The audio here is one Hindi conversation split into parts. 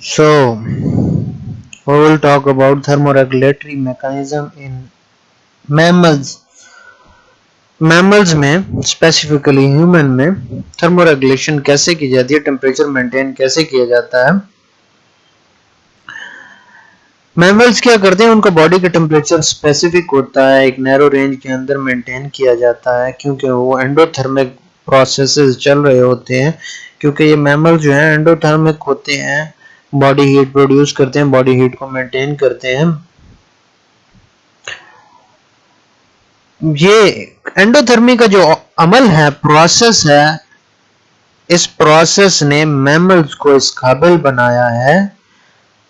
So, we will talk about thermoregulatory mechanism in mammals. Mammals में स्पेसिफिकली ह्यूमन में थर्मोरेगुलेशन कैसे की जाती है, टेम्परेचर मेंटेन कैसे किया जाता है। मैमल्स क्या करते हैं, उनका बॉडी का टेम्परेचर स्पेसिफिक होता है, एक नैरो रेंज के अंदर मेंटेन किया जाता है क्योंकि वो एंडोथर्मिक प्रोसेसेस चल रहे होते हैं। क्योंकि ये मैमल्स जो हैं एंडोथर्मिक होते हैं, बॉडी हीट प्रोड्यूस करते हैं, बॉडी हीट को मेंटेन करते हैं। ये एंडोथर्मी का जो अमल है, प्रोसेस है, इस प्रोसेस ने मैमल्स को इस काबिल बनाया है,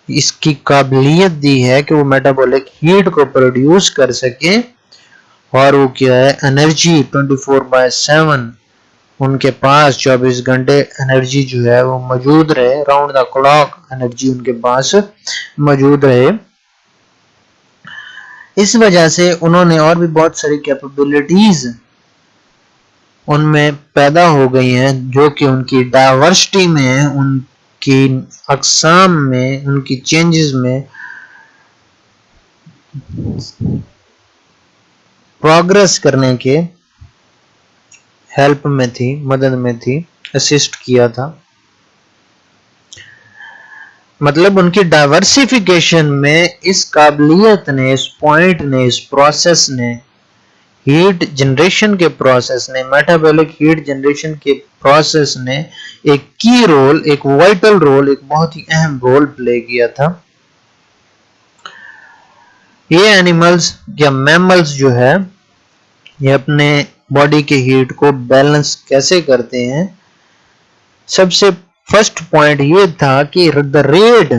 इसकी काबिलियत दी है कि वो मेटाबॉलिक हीट को प्रोड्यूस कर सके। और वो क्या है, एनर्जी 24/7 उनके पास 24 घंटे एनर्जी जो है वो मौजूद रहे, राउंड द क्लॉक एनर्जी उनके पास मौजूद रहे। इस वजह से उन्होंने और भी बहुत सारी कैपेबिलिटीज उनमें पैदा हो गई हैं, जो कि उनकी डाइवर्सिटी में, उनकी अक़साम में, उनकी चेंजेस में प्रोग्रेस करने के हेल्प में थी, मदद में थी, असिस्ट किया था। मतलब उनकी डाइवर्सिफिकेशन में इस काबिलियत ने, इस पॉइंट ने, इस प्रोसेस ने, हीट जनरेशन के प्रोसेस ने, मेटाबॉलिक हीट जनरेशन के प्रोसेस ने एक की रोल, एक वाइटल रोल, एक बहुत ही अहम रोल प्ले किया था। ये एनिमल्स या मैमल्स जो है, ये अपने बॉडी के हीट को बैलेंस कैसे करते हैं। सबसे फर्स्ट पॉइंट ये था कि the rate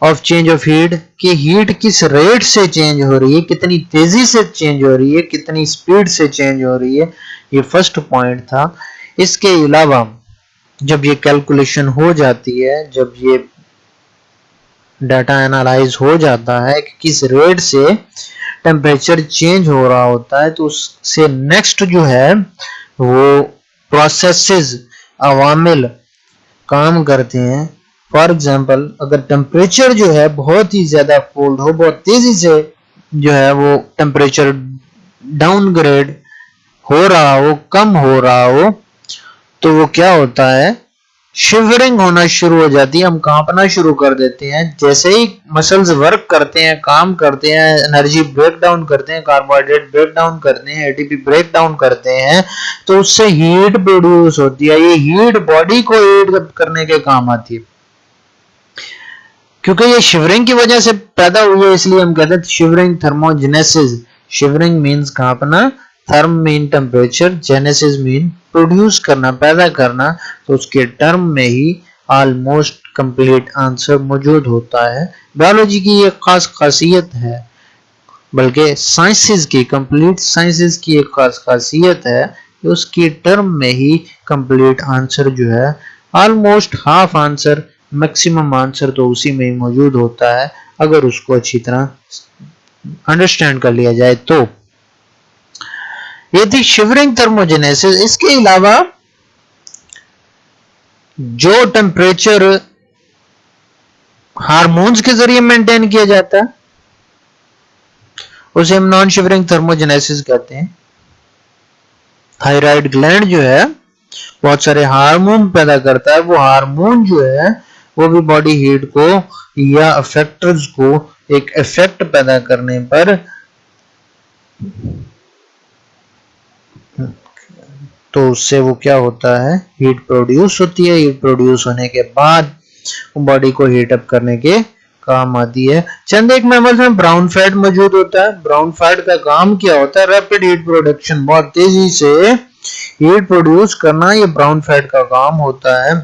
of change of heat, कि हीट किस रेट से चेंज हो रही है, कितनी तेजी से चेंज हो रही है, कितनी स्पीड से चेंज हो रही है, ये फर्स्ट पॉइंट था। इसके अलावा जब ये कैलकुलेशन हो जाती है, जब ये डाटा एनालाइज हो जाता है कि किस रेट से टेम्परेचर चेंज हो रहा होता है, तो उससे नेक्स्ट जो है वो प्रोसेसेस, अवामिल काम करते हैं। फॉर एग्जाम्पल, अगर टेम्परेचर जो है बहुत ही ज्यादा कोल्ड हो, बहुत तेजी से जो है वो टेम्परेचर डाउनग्रेड हो रहा हो, कम हो रहा हो, तो वो क्या होता है, शिवरिंग होना शुरू हो जाती है, हम कांपना शुरू कर देते हैं। जैसे ही मसल्स वर्क करते हैं, काम करते हैं, एनर्जी ब्रेक डाउन करते हैं, कार्बोहाइड्रेट ब्रेक डाउन करते हैं, एटीपी ब्रेक डाउन करते हैं, तो उससे हीट प्रोड्यूस होती है। ये हीट बॉडी को हीट करने के काम आती है। क्योंकि ये शिवरिंग की वजह से पैदा हुई है, इसलिए हम कहते हैं शिवरिंग, थर्मोजेनेसिस। शिवरिंग मीन्स कांपना, therm mean temperature, genesis mean produce करना, पैदा करना। तो उसके टर्म में ही ऑलमोस्ट कंप्लीट आंसर मौजूद होता है। बायोलॉजी की एक खास खासियत है, बल्कि साइंसेस की, कंप्लीट साइंसेस की एक खास खासियत है कि उसकी टर्म में ही कंप्लीट आंसर जो है, almost half answer, maximum answer तो उसी में ही मौजूद होता है, अगर उसको अच्छी तरह अंडरस्टैंड कर लिया जाए तो। ये थी शिवरिंग, थर्मोजेनेसिस। इसके अलावा जो टेम्परेचर हार्मोन्स के जरिए मेंटेन किया जाता है, उसे हम नॉन शिवरिंग थर्मोजेनेसिस कहते हैं। थायराइड ग्लैंड जो है बहुत सारे हार्मोन पैदा करता है। वो हार्मोन जो है वो भी बॉडी हीट को या अफेक्टर्स को एक इफेक्ट पैदा करने पर, तो उससे वो क्या होता है, हीट प्रोड्यूस होती है। हीट प्रोड्यूस होने के बाद बॉडी को हीट अप करने के काम आती है। चंद एक मैमल्स में ब्राउन फैट मौजूद होता है। ब्राउन फैट का काम क्या होता है, रैपिड हीट प्रोडक्शन, बहुत तेजी से हीट प्रोड्यूस करना, ये ब्राउन फैट का काम होता है।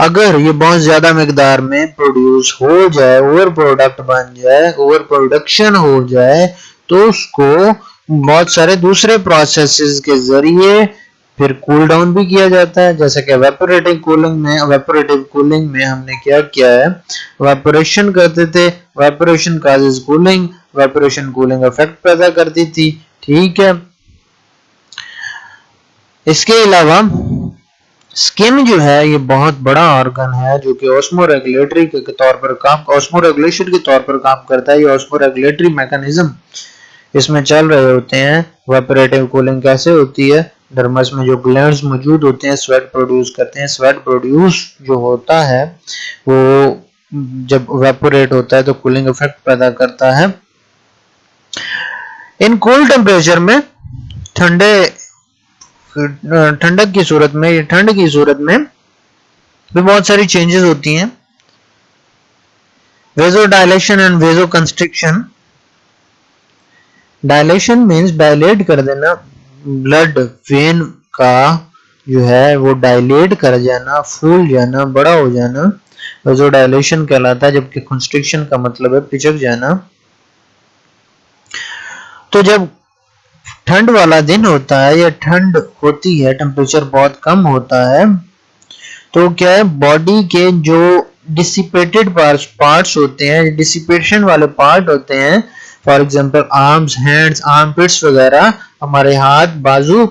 अगर ये बहुत ज्यादा मिकदार में प्रोड्यूस हो जाए, ओवर प्रोडक्ट बन जाए, ओवर प्रोडक्शन हो जाए, तो उसको बहुत सारे दूसरे प्रोसेसेस के जरिए फिर कूल डाउन भी किया जाता है। जैसे कि एवेपोरेटिव कूलिंग में हमने क्या किया है, एवेपोरेशन करते थे, evaporation causes cooling, evaporation cooling effect पैदा करती थी। ठीक है। इसके अलावा स्किन जो है ये बहुत बड़ा ऑर्गन है जो कि ऑस्मो रेगुलेटरी के तौर पर ऑस्मो रेगुलेशन के तौर पर काम करता है। ये ऑस्मो रेगुलेटरी मैकेनिज्म इसमें चल रहे होते हैं। वेपोरेटिव कूलिंग कैसे होती है, डर्मस में जो ग्लैंड्स मौजूद होते हैं स्वेट प्रोड्यूस करते हैं। स्वेट प्रोड्यूस जो होता है वो जब वेपोरेट होता है तो कूलिंग इफेक्ट पैदा करता है। इन कूल टेम्परेचर में ठंडक की सूरत में, ठंड की सूरत में भी बहुत सारी चेंजेस होती हैं। Vasodilation and vasoconstriction. Dilation means dilate कर देना, ब्लड वेन का जो है वो डायलेट कर जाना, फूल जाना, बड़ा हो जाना, वेजो डायलेशन कहलाता है। जबकि कंस्ट्रिक्शन का मतलब है पिचक जाना। तो जब ठंड वाला दिन होता है या ठंड होती है, टेम्परेचर बहुत कम होता है, तो क्या है बॉडी के जो डिसिपेटेड पार्ट्स होते हैं, डिसिपेशन वाले पार्ट होते हैं, for example arms, hands, armpits वगैरह, हमारे हाथ, बाजू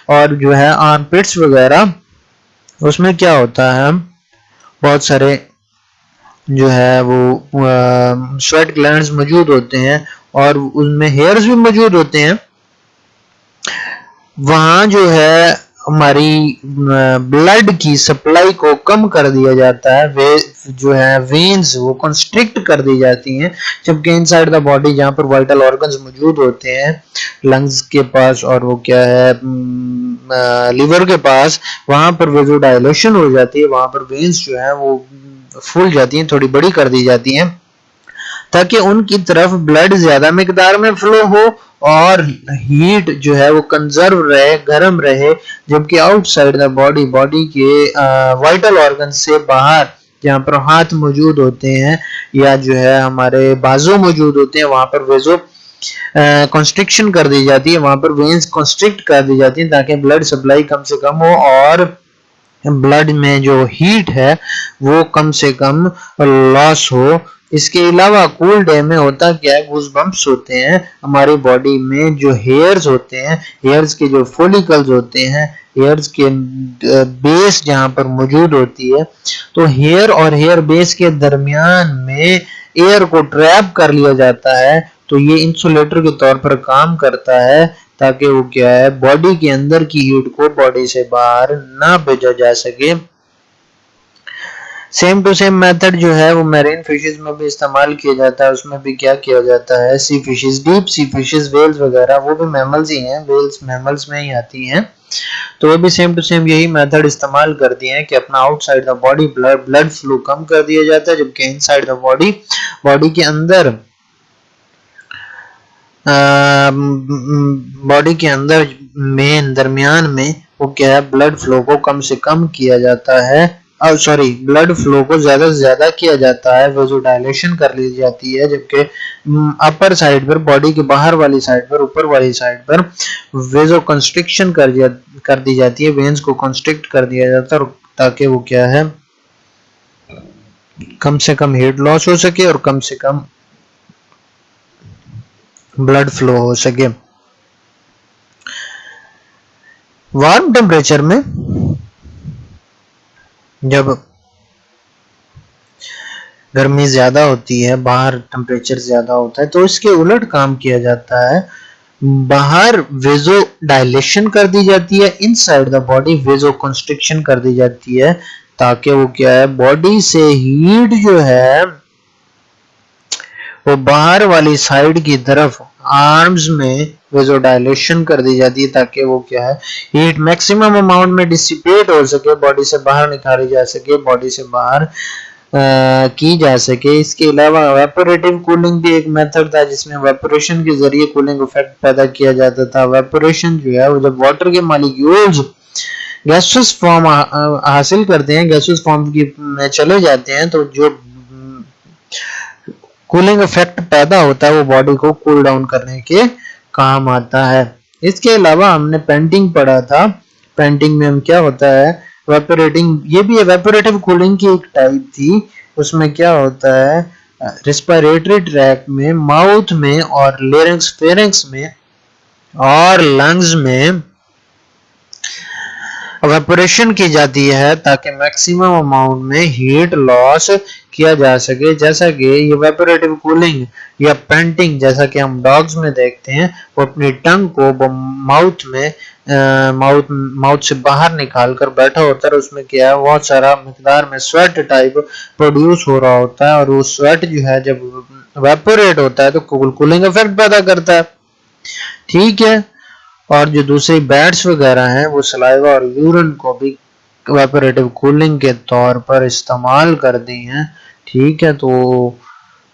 और जो है आर्मपिट्स वगैरह, उसमें क्या होता है बहुत सारे जो है वो स्वेट ग्लैंड्स मौजूद होते हैं और उनमें हेयर्स भी मौजूद होते हैं। वहां जो है हमारी ब्लड की सप्लाई को कम कर दिया जाता है। वे जो है वेन्स वो कंस्ट्रिक्ट कर दी जाती हैं। जबकि इनसाइड द बॉडी जहां पर वाइटल ऑर्गन्स मौजूद होते हैं लंग्स के पास और वो क्या है लिवर के पास, वहां पर वेजो डायलेशन हो जाती है। वहां पर वेन्स जो है वो फूल जाती हैं, थोड़ी बड़ी कर दी जाती हैं ताकि उनकी तरफ ब्लड ज्यादा मिकदार में फ्लो हो और हीट जो है वो कंजर्व रहे, गर्म रहे। जबकि आउटसाइड द बॉडी, बॉडी के वाइटल ऑर्गन से बाहर जहाँ पर हाथ मौजूद होते हैं या जो है हमारे बाजू मौजूद होते हैं, वहां पर वेजो कंस्ट्रिक्शन कर दी जाती है, वहां पर वेन्स कंस्ट्रिक्ट कर दी जाती है ताकि ब्लड सप्लाई कम से कम हो और ब्लड में जो हीट है वो कम से कम लॉस हो। इसके अलावा कूल डे में होता क्या है, गूज बम्प्स होते हैं हमारी बॉडी में। जो हेयर्स होते हैं, हेयर्स के जो फॉलिकल्स होते हैं, हेयर्स के बेस जहां पर मौजूद होती है, तो हेयर और हेयर बेस के दरमियान में एयर को ट्रैप कर लिया जाता है। तो ये इंसुलेटर के तौर पर काम करता है ताकि वो क्या है बॉडी के अंदर की हीट को बॉडी से बाहर ना भेजा जा सके। सेम टू सेम मेथड जो है वो मैरीन फिशेस में भी इस्तेमाल किया जाता है। उसमें भी क्या किया जाता है, sea fishes, deep sea fishes, whales वगैरह, वो भी मैमल्स ही हैं, वेल्स मैमल्स में ही आती हैं। तो वो भी सेम टू सेम यही मेथड इस्तेमाल करती हैं कि अपना outside the body blood flow कम कर दिया जाता है, जबकि इनसाइड द बॉडी, बॉडी के अंदर बॉडी के अंदर में दरमियान में वो क्या है ब्लड फ्लो को कम से कम किया जाता है, सॉरी ब्लड फ्लो को ज्यादा से ज्यादा किया जाता है, वेजो डायलेशन कर ली जाती है। जबकि अपर साइड पर, बॉडी के बाहर वाली साइड पर, ऊपर वाली साइड पर वेजो कंस्ट्रिक्शन कर दी जाती है, वेन्स को कंस्ट्रिक्ट कर दिया जाता है ताकि वो क्या है कम से कम हीट लॉस हो सके और कम से कम ब्लड फ्लो हो सके। वार्म टेम्परेचर में जब गर्मी ज्यादा होती है, बाहर टेम्परेचर ज्यादा होता है, तो इसके उलट काम किया जाता है। बाहर वेजो डायलेशन कर दी जाती है, इनसाइड द बॉडी वेजो कंस्ट्रिक्शन कर दी जाती है ताकि वो क्या है बॉडी से हीट जो है वो बाहर वाली साइड की तरफ आर्म्स में वेजो डायलेशन कर दी जाती है ताकि वो क्या है हीट मैक्सिमम अमाउंट में डिसिपेट हो सके, बॉडी से बाहर निकाली जा सके, बॉडी से बाहर की जा सके। इसके अलावा वेपोरेटिव कूलिंग भी एक मेथड था जिसमें वेपोरेशन के जरिए कूलिंग इफेक्ट पैदा किया जाता था। वेपोरेशन जो है वो जब वाटर के मॉलिक्यूल्स गैसेस फॉर्म हासिल करते हैं, गैसेस फॉर्म की में चले जाते हैं, तो जो कूलिंग इफेक्ट पैदा होता है वो बॉडी को कूल डाउन करने के काम आता है। इसके अलावा हमने पेंटिंग पढ़ा था, पेंटिंग में हम क्या होता है वेपोरेटिंग, ये भी वेपोरेटिव कूलिंग की एक टाइप थी। उसमें क्या होता है रेस्पिरेटरी ट्रैक में, माउथ में और लेरिंक्स फेरिंक्स में और लंग्स में इवेपोरेशन की जाती है ताकि मैक्सिमम अमाउंट में हीट लॉस किया जा सके, जैसा कि ये इवेपोरेटिव कूलिंग या पेंटिंग जैसा कि हम डॉग्स में देखते हैं, वो अपनी टंग को माउथ में माउथ से बाहर निकाल कर बैठा होता है, उसमें क्या है बहुत सारा मिकदार में स्वेट टाइप प्रोड्यूस हो रहा होता है, और वो स्वेट जो है जब इवेपोरेट होता है तो कूलिंग इफेक्ट पैदा करता है। ठीक है, और जो दूसरी बैट्स वगैरह हैं वो सलाइवा और यूरिन को भी इवेपोरेटिव कूलिंग के तौर पर इस्तेमाल करती हैं। ठीक है, तो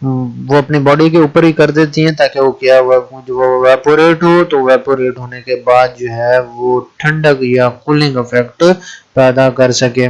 वो अपनी बॉडी के ऊपर ही कर देती हैं ताकि वो क्या हुआ जो वो इवेपोरेट हो, तो इवेपोरेट होने के बाद जो है वो ठंडक या कूलिंग इफेक्ट पैदा कर सके।